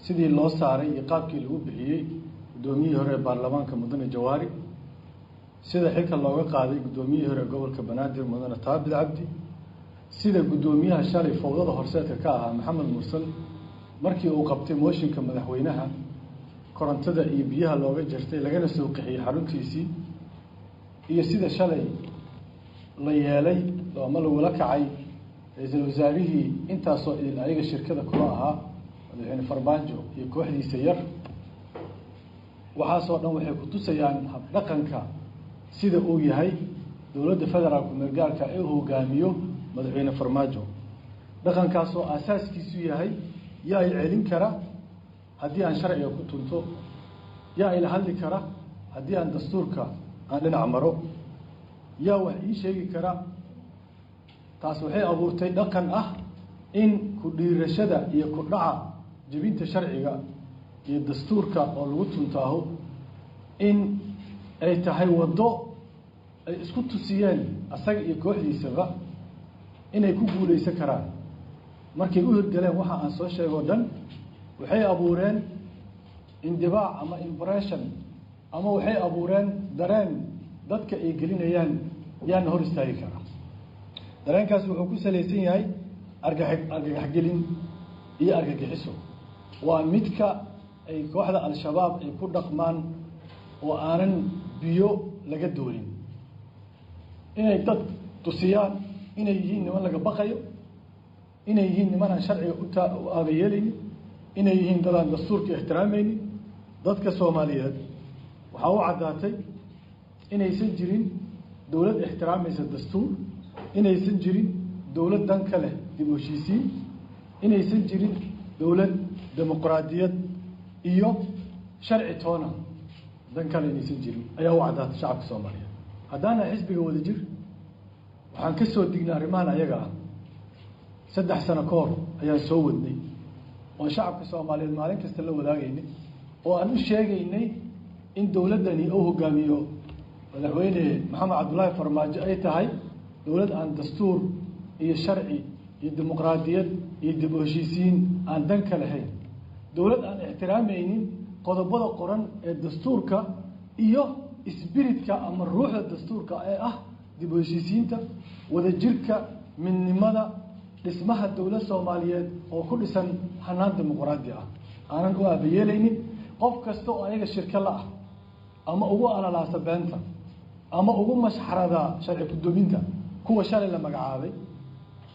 sidii loo saaray iyo qaabkii lagu bixiyey gudoomiyihii hore ee baarlamaanka Mudane Jawaari, sida xilka looga qaaday gudoomiyihii hore gobolka Banaadir Mudane Taabid Cabdi, sida gudoomiyaha shalay fowdada horseedka ka ahaa Maxamed Mursal markii uu qabtay mooshinka madaxweynaha korontada iyo biyaha looga jartay lagana soo qixiyay xaruntiisii, iyo sida shalay la yeelay ama lagula kacay ra'iisul wasaarihii intaasoo idin ayaga shirkada kula ahaa madaxweyne Farmaajo iyo kooxdiisa yar. waxaasoo dhan waxay ku tusayaan habdhaqanka sida uu yahay dowladda federaalka meelgaarka ee hogaamiyo madaxweyne Farmaajo. dhaqankaasoo asaaskiisu yahay yaa ay celin kara haddii aan sharciga ku tunto, yaa ay la hadli kara haddii aan dastuurka aan dhinac maro, yaa wax ii sheegi kara. taas waxay abuurtay dhaqan ah in ku dhiirashada iyo ku dhaca jebinta sharciga iyo dastuurka oo lagu tuntaaho in ay tahay waddo ay isku tusiyeen asaga iyo kooxdiisaba inay ku guulaysan karaan. markay u hirgaleen waxa aan soo sheegay dhan waxay abuureen indibaac ama impression ama waxay abuureen dareen dadka ay gelinayaan yaan hor istaagi kara. dareenkaas wuxuu ku salaysan yahay argagaxgelin iyo argagixiso. waa midka ay kooxda al-shabaab ay ku dhaqmaan oo aanan biyo laga doolin, inay dad tusiyaan inay yihiin niman laga baqayo, inay yihiin niman aan sharciga u aabayeelaynin, inay yihiin dad aan dastuurka ixtiraamaynin. dadka Soomaaliyeed waxaa u caddaatay inaysan jirin dowlad ixtiraamaysa dastuur, inaysan jirin dowlad dan ka leh dib u heshiisiin, inaysan jirin dowlad dimuqraadiyad iyo sharci toona dan kale inaysan jirin ayaa u caddaatay shacabka Soomaaliyeed. haddaana xisbiga Wadajir waxaan ka soo dignay arrimahan ayaga ah 3 sano ka hor ayaan soo wadnay oo shacabka Soomaaliyeed maalin kasta la wadaagaynay oo aan u sheegaynay in dowladani uu hogaamiyo madaxweyne Maxamed Cabdullaahi Farmaajo ay tahay dowlad aan dastuur iyo sharci iyo dimuqraadiyad iyo dib u heshiisiin aan dan ka lahayn, dowlad aan ixtiraamaynin qodobada qoran ee dastuurka iyo spiritka ama ruuxda dastuurka ee ah dib u heshiisiinta, wadajirka, midnimada, dhismaha dowlad Soomaaliyeed oo ku dhisan hanaan dimuqraadi ah aanan u aabayeelaynin. qof kasta oo ayaga shirka la ah ama ugu alalaasa beenta ama ugu mashxarada sharci gudoominta, kuwa shalay la magacaabay,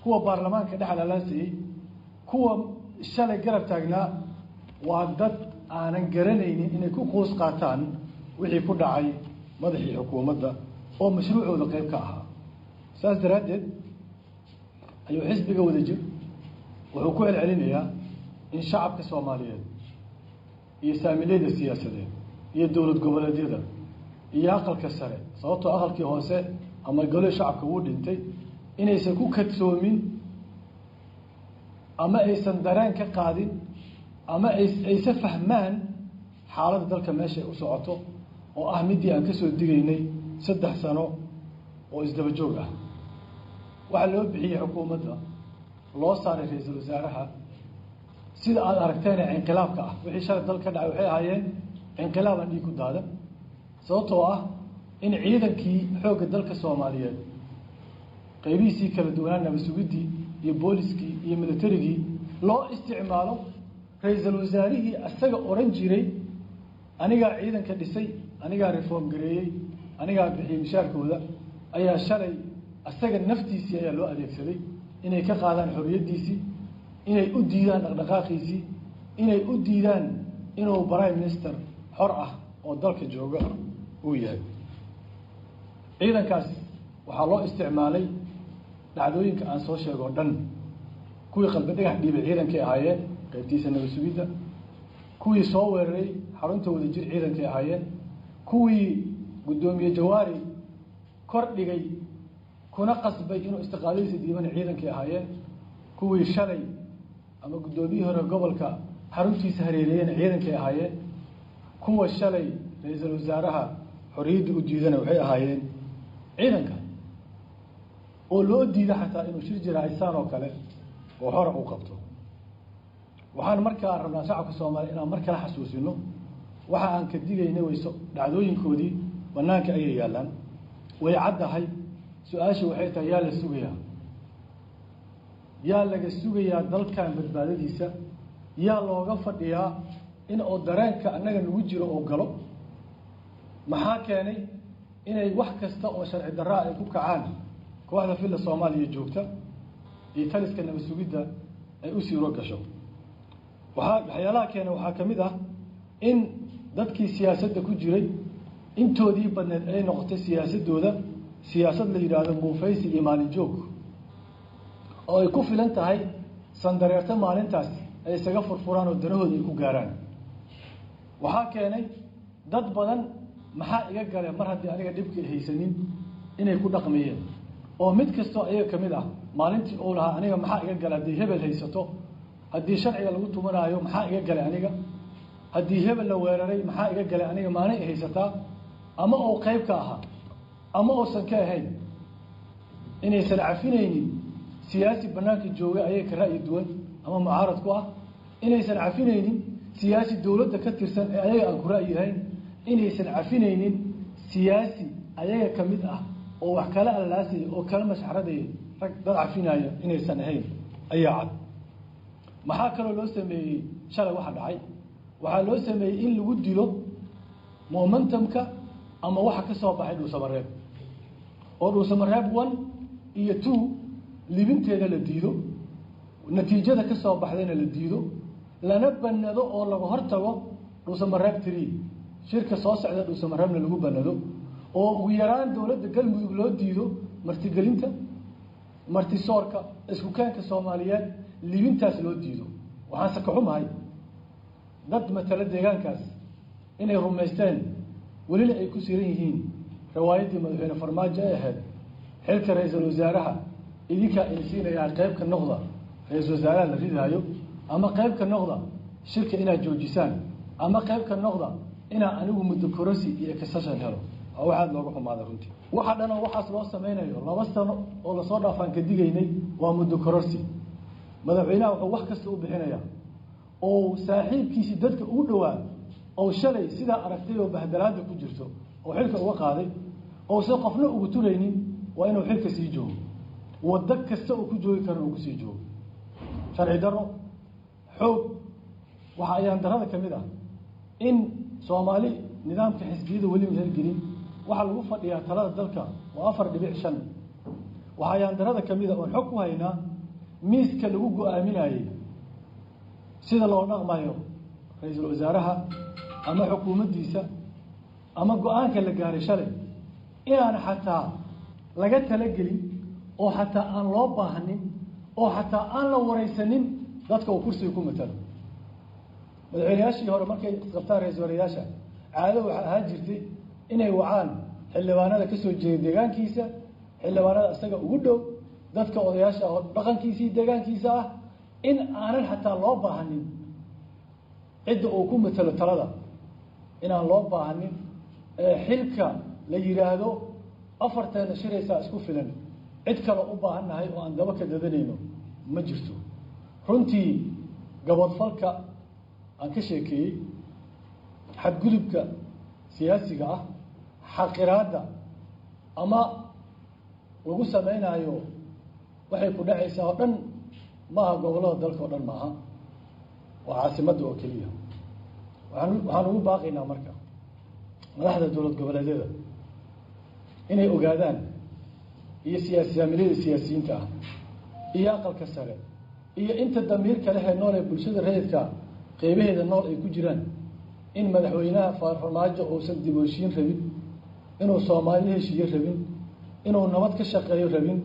kuwa baarlamaanka dhexalaalaasay, kuwa shalay garab taagnaa, waa dad aanan garanaynin inay ku qoos qaataan wixii ku dhacay madaxii xukuumadda oo mashruucooda qayb ka ahaa. saas daraaddeed ayuu xisbiga Wadajir wuxuu ku celcelinayaa in shacabka Soomaaliyeed iyo saamilayda siyaasadeed iyo dowlad goboleedyada iyo aqalka sare, sababtoo aqalkii hoose ama gole shacabka uu dhintay, inaysan ku kadsoomin ama aysan dareen ka qaadin ama aysan fahmaan xaaladda dalka meesha ay u socoto oo ah midii aan ka soo digaynay 3 sano oo isdaba joog ah. waxaa loo bixiyey xukuumadda loo saaray ra'iisul wasaaraha sida aad aragteen inqilaabka ah wixii shalay dal ka dhacay waxay ahaayeen inqilaab aan dhiig ku daadan sababtoo ah in ciidankii xoogga dalka Soomaaliyeed qaybihiisii kala duwanaa nabadsugiddii iyo booliskii iyo militarigii loo isticmaalo ra'iisul wasaarihii asaga oran jiray aniga ciidanka dhisay aniga reform gareeyay aniga bixiyay mushaarkooda ayaa shalay asaga naftiisii ayaa loo adeegsaday inay ka qaadaan xorriyadiisii inay u diidaan dhaqdhaqaaqiisii inay u diidaan inuu prime minister xor ah oo dalka jooga uu yahay ciidankaas waxaa loo isticmaalay dhacdooyinka aan soo sheego dhan kuwii qalbi dhagax dhiibay ciidankay ahaayeen qaybtiisa nabad sugidda kuwii soo weeraray xarunta wadajir ciidankay ahaayeen kuwii guddoomiye jawaari kor dhigay kuna qasbay inuu istiqaaladiisa diiban ciidankay ahaayeen kuwii shalay ama guddoomiyihii hore gobolka xaruntiisa hareereeyeen ciidankay ahaayeen kuwa shalay ra'iisul wasaaraha xorriyadda u diidana waxay ahaayeen ciidanka oo loo diida xataa inuu shir jiraysaan oo kale oo hore u qabto waxaan markaa rabnaa shacabka Soomaaliya inaan mar kale xasuusino waxa aan ka digaynay wayso dhacdooyinkoodii banaanka ayay yaalaan way caddahay su-aashu waxay tahay yaa la sugayaa yaa laga sugayaa dalkan badbaadadiisa yaa looga fadhiyaa in oo dareenka annaga nagu jiro oo galo maxaa keenay inay wax kasta oo sharci darro ay ku kacaan kooxda filla Soomaaliya joogta iyo taliska nabad sugidda ay u siiro gasho waxyaalaha keenay waxaa ka mid ah in dadkii siyaasadda ku jiray intoodii badneed ay noqotay siyaasadooda siyaasad la yidhaahdo muufaysi iyo maalin joog oo ay ku filan tahay sandareerta maalintaas ay isaga furfuraan oo danahooda ay ku gaaraan waxaa keenay dad badan maxaa iga gale mar haddii aniga dhibka haysanin inay ku dhaqmayeen oo mid kastoo ayaga ka mid ah maalintii uu lahaa aniga maxaa iga gale haddii hebel haysato haddii sharciga lagu tumanaayo maxaa iga gale aniga haddii hebel la weeraray maxaa iga gale aniga maalin ay haysataa ama uu qayb ka ahaa ama uusan ka ahayn inaysan cafinaynin siyaasi banaanka jooga ayaga ka ra'yi duwan ama mucaarad ku ah inaysan cafinaynin siyaasi dowladda ka tirsan ee ayaga aan ku ra'yi ahayn inaysan cafinaynin siyaasi ayaga ka mid ah oo wax kala allaasay oo kala mashxaraday rag dad cafinaya inaysan ahayn ayaa cad maxaa kaloo loo sameeyey shalay waxa dhacay waxaa loo sameeyey in lagu dilo momentumka ama waxa ka soo baxay dhuusamareeb oo dhuusamareeb 1 iyo 2 libinteeda la diido natiijada ka soo baxdayna la diido lana banado oo laga hortago dhuusamareeb 3 shirka soo socda dhuusamareebna lagu banado oo ugu yaraan dowladda galmudug loo diido martigelinta martisoorka isku keenka Soomaaliyeed libintaas loo diido waxaan saka xumahay dad matala deegaankaas inay rumaysteen weli ay ku siran yihiin riwaayadii madaxweyne Farmaajo ee ahayd xilka ra'iisul wasaaraha idinka insiinayaa qayb ka noqda ra'iisul wasaaraha la ridaayo ama qayb ka noqda shirka inaad joojisaan ama qayb ka noqda inaa anigu muddo kororsi iyo kasashan helo oo waxaad looga xumaada runtii waxa dhan oo waxaas loo sameynayo 2 sano oo la soo dhaafan ka digaynay waa muddo kororsi madaxweynaha wuxuu wax kasta u bixinayaa oo saaxiibkiisa dadka u dhawaa oo shalay sida aragtay oo bahdalaada ku jirto oo xilka uga qaaday oo si qofna ugu turaynin waa inuu xilka sii joogo wada kasta oo ku joogi karo ugu sii joogo sharci daro xoog waxa ayaan darada kamid ah in Soomaali nidaamka xisbiyada wali ma helgelin waxa lagu fadhiyaa talada dalka waa 4.5 waxa ayaan darada kamid ah oo xog ku haynaa miiska lagu go'aaminayay sida loo dhaqmayo ra'iisul wasaaraha ama xukuumaddiisa ama go'aanka la gaaray shalay inaan xataa laga talagelin oo xataa aan loo baahanin oo xataa aan la wareysanin dadka uu kursiga ku matalo madaxweynayaashii hore markay qabtaan ra'iisul wasaarayaasha caado waxa ahaan jirtay inay wacaan xildhibaanada ka soo jeeda deegaankiisa xildhibaanada isaga ugu dhow dadka odayaasha oo dhaqankiisii deegaankiisa ah in aanan xataa loo baahanin cidda uu ku matalo talada inaan loo baahanin xilka la yiraahdo afarteena shiraysa isku filan cid kale u baahannahay oo aan daba ka dadanayno ma jirto runtii gabadfalka aan ka sheekeeyey xadgudubka siyaasiga ah xaqiraadda ama lagu samaynayo waxay ku dhacaysaa oo dhan maaha gobollada dalka oo dhan maaha waa caasimadda oo keliya waxaan ugu baaqaynaa marka madaxda dowlad goboleedyada inay ogaadaan iyo saamilada siyaasiyiinta ah iyo aqalka sare iyo inta damiirka leh ee nool ee bulshada rayidka qeybaheeda nool ay ku jiraan in madaxweynaha farmaajo uusan dib u heshiin rabin inuu Soomaali heshiiyo rabin inuu nabad ka shaqeeyo rabin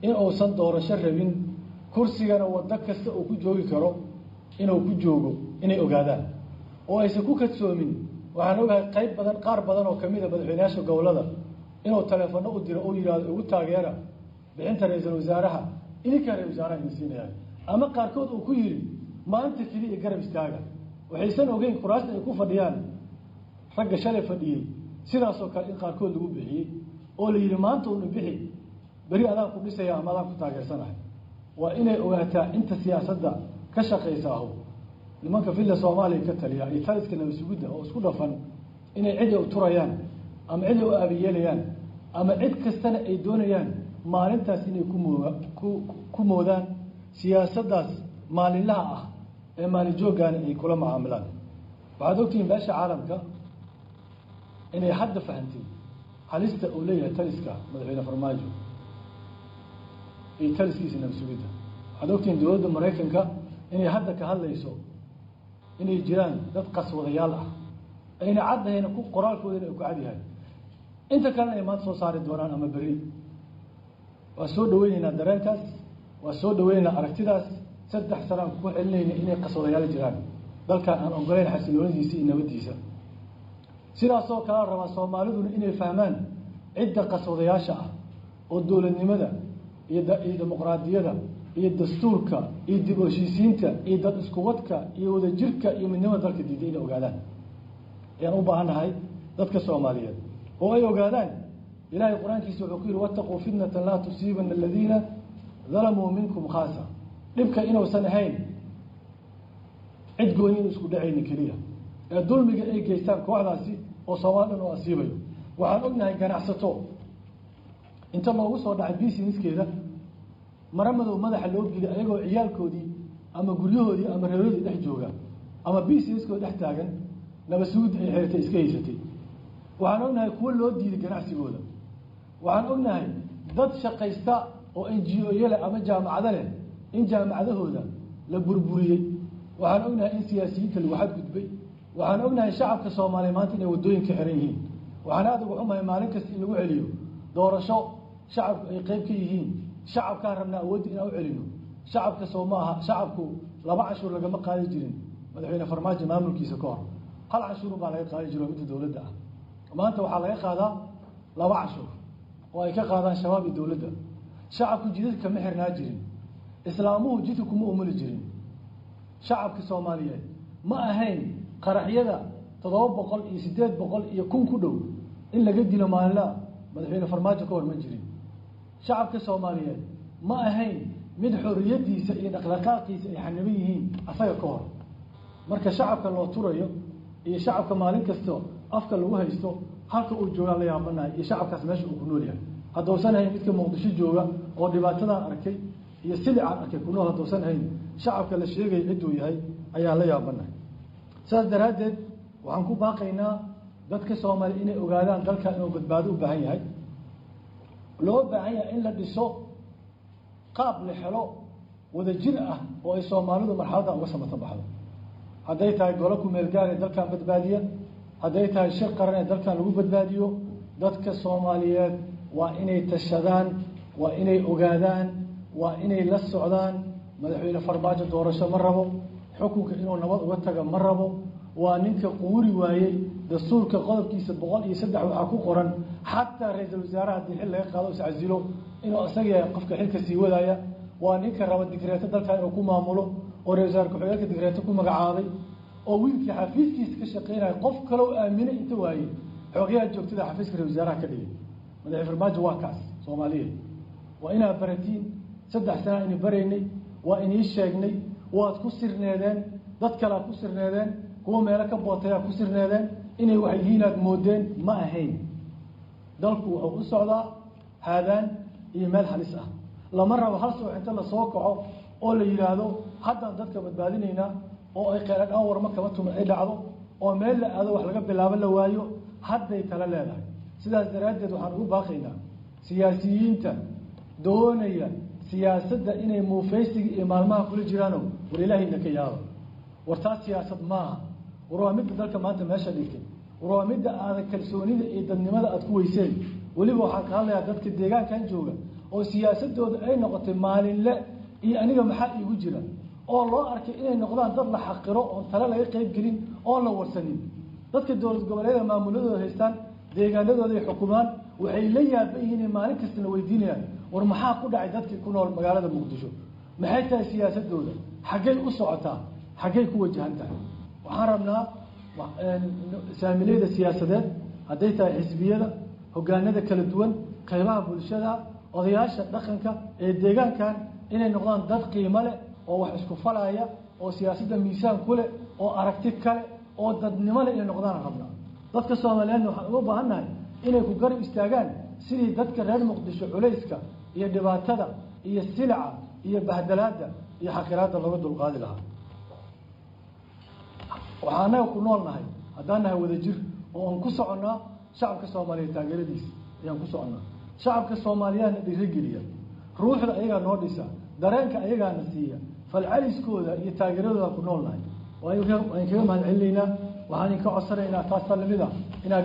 in uusan doorasho rabin kursigana wada kasta uu ku joogi karo inuu ku joogo inay ogaadaan oo aysan ku kadsoomin waxaan ogahay qayb badan qaar badan oo kamid ah madaxweynaha gobolada inuu telefoon u diro oo yiraahdo ugu taageera bixinta ra'iisul wasaaraha idinka ra'iisul wasaaraha insiinaya ama qaarkood uu ku yiri maanta kaliya garab istaaga waxaysan ogeyn kuraasta ay ku fadhiyaan ragga shalay fadhiyay sidaas oo kale in qaarkood lagu bixiyay oo la yiri maanta uu bixi bari adaan ku dhisaya ama adaan ku taageersanahay waa inay ogaataa inta siyaasadda ka shaqeysaaho nimanka filla Soomaaliya ka taliya ay taliska nabadgelyada oo isku dhafan inay cid u turayaan ama cid u aabiyeelayaan ama cid kastana ay doonayaan maalintaas inay ku moodaan siyaasaddaas maalinlaha ah ee maalin joogaan ay kula macaamilaan waxaad ogtihiin beesha caalamka inay hadda fahantay halista uu leeyahay taliska madaxweyne farmaajo iyo taliskiisa nabadgelyada waxaad ogtihiin dowladda Mareykanka inay hadda ka hadlayso inay jiraan dad qaswadayaal ah ayna cadayna ku qoraalkooda ay ku cadyahay inta kalena ay maanta soo saari doonaan ama bari waa soo dhaweynaa dareenkaas waa soo dhaweynaa aragtidaas 3 sano ku xilnayna inay qaswadayaal jiraan dalka aan ogoleyn xasiloonidiisa iyo nabadiisa sidaas oo kala raba Soomaalidu inay fahmaan cidda qaswadayaasha ah oo dawladnimada iyo dimuqraadiyadda iyo dastuurka iyo dib u heshiisiinta iyo dad isku wadka iyo wada jirka iyo midnimada dalka diiday inay ogaadaan ayaan u baahanahay dadka Soomaaliyeed oo ay ogaadaan Ilaahay quraankiisa wuxuu ku yiri wattaqu fitnatan la tusiibanna alladheena zalamu minkum khassa dhibka inuu san ahayn cid gooni isku dhacayna kaliya ee dulmiga ay geystaan kooxdaasi oo Soomaalidu oo asiibayo waxaan ognahay ganacsato inta loogu soo dhacay businesskeeda maramadu madaxa loo geliyo ayagoo ciyaalkoodii ama guryahoodii ama reeroodii dhex jooga ama businesskooda dhex taagan nabasuud ay xirtay iska haysatay waxaan ognahay kuwa loo diiday ganacsigooda waxaan ognahay dad shaqaysta oo NGO-yada ama jaamacado leh in jaamacadahooda la burburiyay waxaan ognahay in siyaasiyiinta lagu xadgudbay waxaan ognahay shacabka Soomaaliyeed maanta inay wadooyinka xiran yihiin waxaan aad ugu xumahay maalin kasta in lagu celiyo doorasho shacabku ay qayb ka yihiin shacabka rabna awood in uu celino shacabka Soomaaliya shacabku laba cashuur laga ma qaadi jirin madaxweyne farmaajo maamulkiisa ka hor hal cashuur baa laga qaadi jiray inta dawladda ah maanta waxa laga qaadaa laba cashuur oo ay ka qaadaan shabaab iyo dawladda shacabku jidadka ma xirnaa jirin islaamuhu jidku kuma umuli jirin shacabka Soomaaliyeed ma ahayn qaraxyada 700 iyo 800 iyo 1000 ku dhow in laga dilo maalinla madaxweyne farmaajo ka hor ma jirin shacabka Soomaaliyeed ma ahayn mid xorriyadiisa iyo dhaqdhaqaaqiisa ay xanaban yihiin asaga ka hor marka shacabka loo turayo iyo shacabka maalin kasta afka lagu haysto halka uu jooga la yaabanaay iyo shacabkaas meesha uu ku nool yahay haddoosan hayn midka Muqdisho jooga oo dhibaatadan arkay iyo sidii aan arkay ku nool haddoosan hayn shacabka la sheegay ciduu yahay ayaa la yaabanaay saas daraadeed waxaan ku baaqaynaa dadka Soomaaliyeed inay ogaadaan dalka inuu badbaado u baahan yahay loo baahan yahay in la dhiso qaab la helo wada jir ah oo ay Soomaalidu marxaladda uga samata baxdo haday tahay golo ku meel gaar ah dalkan badbaadiya haday tahay shir qaran ee dalkan lagu badbaadiyo dadka Soomaaliyeed waa inay tashadaan waa inay ogaadaan waa inay la socdaan madaxweyne farmaajo doorasho ma rabo xukunka inuu nabad uga tago ma rabo waa ninka quuri waayay dastuurka qodobkiisa 103 waxa ku qoran xataa ra'iisul wasaaraha hadii xil laga qaado iscasilo inuu asaga qofka xilka sii wadaya waa ninka raba digreeto dalka inuu ku maamulo oo ra'iisul wasaarka digreeto ku magacaabay oo wiilkii xafiiskiisa ka shaqeynaya qof kale oo aaminay inta waayay xogayaha joogtada xafiiska ra'iisul wasaaraha ka dhigay madaxweyne farmaajo waa kaas Soomaaliyeed waa inaa baratiin 3 sano in bareynay waa inii sheegnay waad ku sirneedeen dad kale ku sirneedeen kuwa meelo ka bootaya ku sirneedeen inay wax yihiin aad moodeen ma ahayn dalku wuxuu u socdaa haadaan iyo meel halis ah lama rabo hal soo inta la soo kaco oo la yiraahdo haddaan dadka badbaadinaynaa oo ay qeeladhaan warma kama tuma ay dhacdo oo meel la aado wax laga bilaabo la waayo hadday tala leedahay sidaas daraaddeed waxaan ugu baaqaynaa siyaasiyiinta doonaya siyaasadda inay muufaysiga iyo maalmaha kula jiraano war ilaahayna ka yaabo war taas siyaasad maaha war waa midda dalka maanta meesha dhigtay war waa midda aadan kalsoonida iyo dadnimada aad ku weyseen weliba waxaan ka hadlayaa dadka deegaankan jooga oo siyaasadooda ay noqotay maalinle iyo aniga maxaa iigu jira oo loo arkay inay noqdaan dad la xaqiro oon tale laga qayb gelin oon la warsanin dadka dowlad goboleeda maamuladooda haystaan deegaanadooda ay xukumaan waxay la yaaban yihiin maalin kastana weydiinayaan war maxaa ku dhacay dadkii ku nool magaalada muqdisho maxay tahay siyaasadooda xaggay u socotaa xaggay ku wajahan tahay waxaan rabnaa saamilayda siyaasadeed hadday tahay xisbiyada hogaanada kala duwan qaybaha bulshada odayaasha dhaqanka ee deegaankan inay noqdaan dad qiimo leh oo wax isku falaya oo siyaasadda miisaan ku leh oo aragti kale oo dadnimo leh inay noqdaan rabnaa dadka Soomaaliyeed waxaan uga baahannahay inay ku garab istaagaan sidii dadka reer Muqdisho culayska iyo dhibaatada iyo silaca iyo bahdalaada iyo xaqiraada laga dulqaadi lahaa waxaana ku noolnahay haddaan nahay wada jir oo aan ku soconaa shacabka Soomaaliyeed taageeradiisa ayaan ku soconaa shacabka Soomaaliyeed dhiirigeliya ruuxda ayaga noo dhisa dareenka ayaga na siiya falcaliskooda iyo taageeradooda ku noolnahay waan kaga mahadcelinaynaa waxaan ka codsanaynaa taas lamida inaa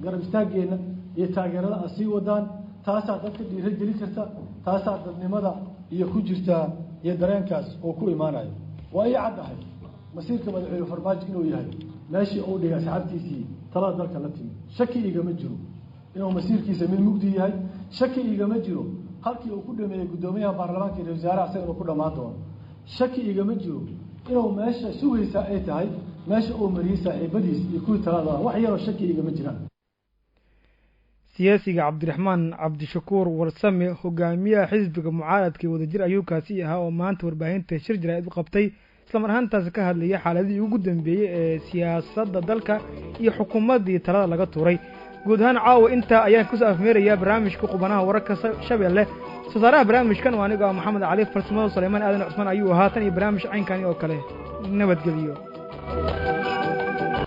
garab istaageena iyo taageerada sii wadaan taasaa dadka dhiirigeli karta taasaa dadnimada iyo ku jirta iyo dareenkaas oo ku imaanayo waa ay caddahay masiirka madaxweyne farmaajo inuu yahay meeshii uu dhigay saxaabtiisii talada dalka la timi shaki igama jiro inuu masiirkiisa mid mugdi yahay shaki igama jiro halkii uu ku dhameeyay gudoomiyaha baarlamaanka iyo wasaaraha isagoo ku dhamaan doono shaki igama jiro inuu meesha sugaysa ay tahay meesha uu mariyay saaxiibadiis iyo kuwii talada wax yar oo shaki igama jiraan siyaasiga cabdiraxmaan cabdishakuur warsame hogaamiyaha xisbiga mucaaradka wadajir ayuu kaasi ahaa oo maanta warbaahinta shir jaraa'id u qabtay isla mar ahaantaas ka hadlaya xaaladihii ugu dambeeyay ee siyaasadda dalka iyo xukuumaddii talada laga tuuray guud ahaan caawa intaa ayaan kusoo afmeerayaa barnaamijka qubanaha wararka shabeelle soosaaraha barnaamijkan waa aniga maxamed cali farsamada Suleymaan aadan Cusmaan ayuu ahaa tan iyo barnaamij caynkani oo kale nabadgeliyo